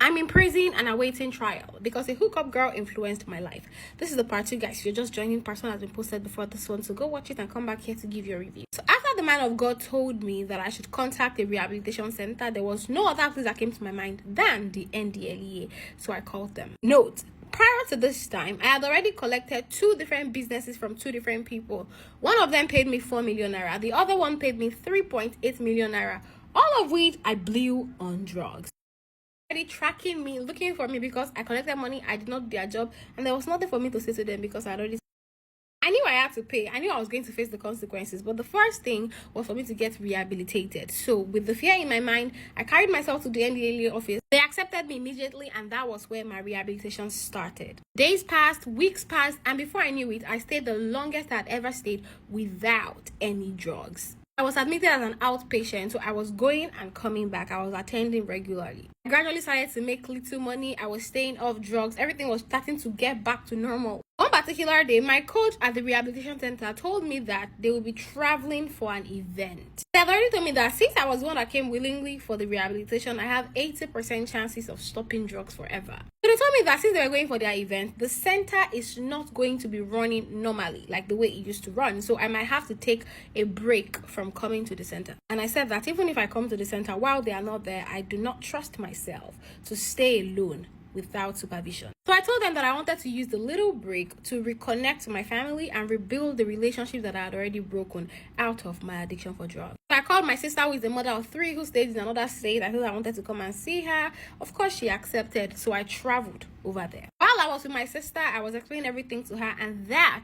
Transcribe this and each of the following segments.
I'm in prison and awaiting trial because a hookup girl influenced my life. This is the part 2, guys. If you're just joining, part 1 has been posted before this one, so go watch it and come back here to give your review. So after the man of God told me that I should contact a rehabilitation center, there was no other place that came to my mind than the NDLEA, so I called them. Note, prior to this time, I had already collected 2 different businesses from 2 different people. One of them paid me 4 million naira. The other one paid me 3.8 million naira, all of which I blew on drugs. Already tracking me, looking for me because I collected money, I did not do their job, and there was nothing for me to say to them because I knew I had to pay. I knew I was going to face the consequences, but the first thing was for me to get rehabilitated. So with the fear in my mind, I carried myself to the NDLEA office. They accepted me immediately, and that was where my rehabilitation started. Days passed, weeks passed, and before I knew it, I stayed the longest I'd ever stayed without any drugs. I was admitted as an outpatient, so I was going and coming back. I was attending regularly. I gradually started to make little money. I was staying off drugs. Everything was starting to get back to normal. One particular day, my coach at the rehabilitation center told me that they will be traveling for an event. They had already told me that since I was the one that came willingly for the rehabilitation, I have 80% chances of stopping drugs forever. So they told me that since they were going for their event, the center is not going to be running normally, like the way it used to run. So I might have to take a break from coming to the center. And I said that even if I come to the center while they are not there, I do not trust myself to stay alone without supervision. So I told them that I wanted to use the little break to reconnect to my family and rebuild the relationship that I had already broken out of my addiction for drugs. So I called my sister, who is the mother of 3, who stays in another state. I told her I wanted to come and see her. Of course, she accepted, so I traveled over there. While I was with my sister, I was explaining everything to her, and that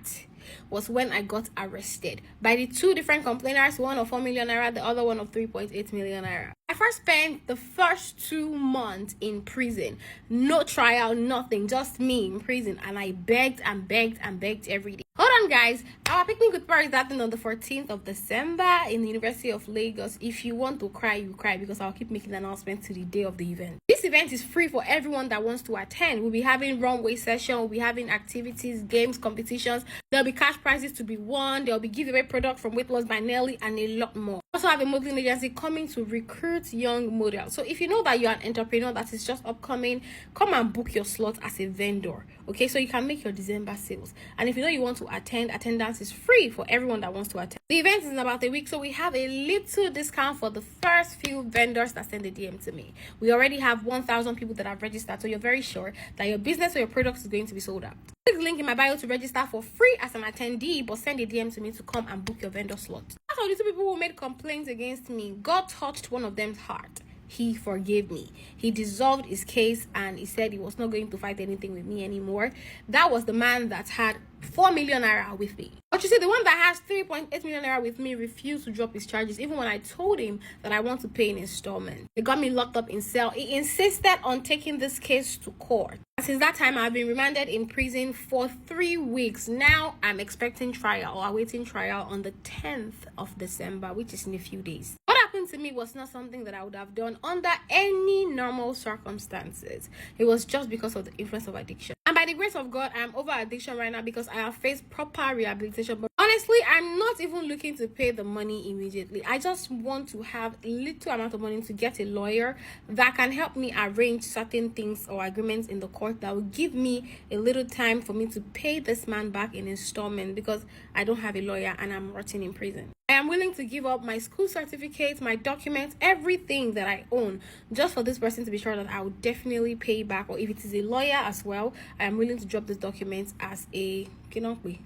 was when I got arrested by the 2 different complainers, one of 4 million naira, the other one of 3.8 million naira. I first spent the first 2 months in prison. No trial, nothing, just me in prison. And I begged and begged and begged every day. Hold on, guys. Our picnic with Paris is happening on the 14th of December in the University of Lagos. If you want to cry, you cry, because I'll keep making announcements to the day of the event. This event is free for everyone that wants to attend. We'll be having runway session, we'll be having activities, games, competitions. There'll be cash prizes to be won. There'll be giveaway product from Weight Loss by Nelly and a lot more. Also have a modeling agency coming to recruit young models. So if you know that you're an entrepreneur that is just upcoming, come and book your slot as a vendor. Okay, so you can make your December sales. And if you know you want to attend, attendance is free for everyone that wants to attend. The event is in about a week, so we have a little discount for the first few vendors that send a DM to me. We already have 1,000 people that have registered, so you're very sure that your business or your product is going to be sold out. Click the link in my bio to register for free as an attendee, but send a DM to me to come and book your vendor slot. As for the 2 people who made complaints against me, God touched one of them's heart. He forgave me. He dissolved his case and he said he was not going to fight anything with me anymore. That was the man that had 4 million naira with me. But you see, the one that has 3.8 million naira with me refused to drop his charges, even when I told him that I want to pay in installments. They got me locked up in cell. He insisted on taking this case to court. Since that time, I've been remanded in prison for 3 weeks. Now I'm expecting trial or awaiting trial on the 10th of December, which is in a few days. What happened to me was not something that I would have done under any normal circumstances. It was just because of the influence of addiction. And by the grace of God, I'm over addiction right now because I have faced proper rehabilitation. But honestly, I'm not even looking to pay the money immediately. I just want to have a little amount of money to get a lawyer that can help me arrange certain things or agreements in the court that will give me a little time for me to pay this man back in installment, because I don't have a lawyer and I'm rotting in prison. I am willing to give up my school certificates, my documents, everything that I own, just for this person to be sure that I will definitely pay back. Or if it is a lawyer as well, I am willing to drop these documents as a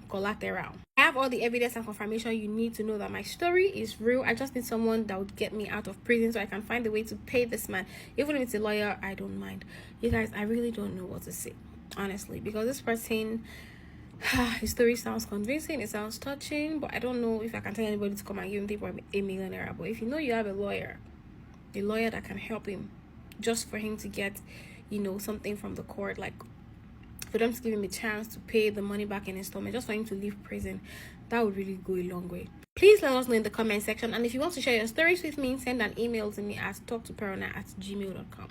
collateral. I have all the evidence and confirmation you need to know that my story is real. I just need someone that would get me out of prison so I can find a way to pay this man. Even if it's a lawyer, I don't mind. You guys, I really don't know what to say, honestly, because this person, his story sounds convincing, it sounds touching, but I don't know if I can tell anybody to come and give him 3.8 million naira. But if you know you have a lawyer that can help him, just for him to get, something from the court, like for them to give him a chance to pay the money back in installment, just for him to leave prison, that would really go a long way. Please let us know in the comment section, and if you want to share your stories with me, send an email to me at talktoperona@gmail.com.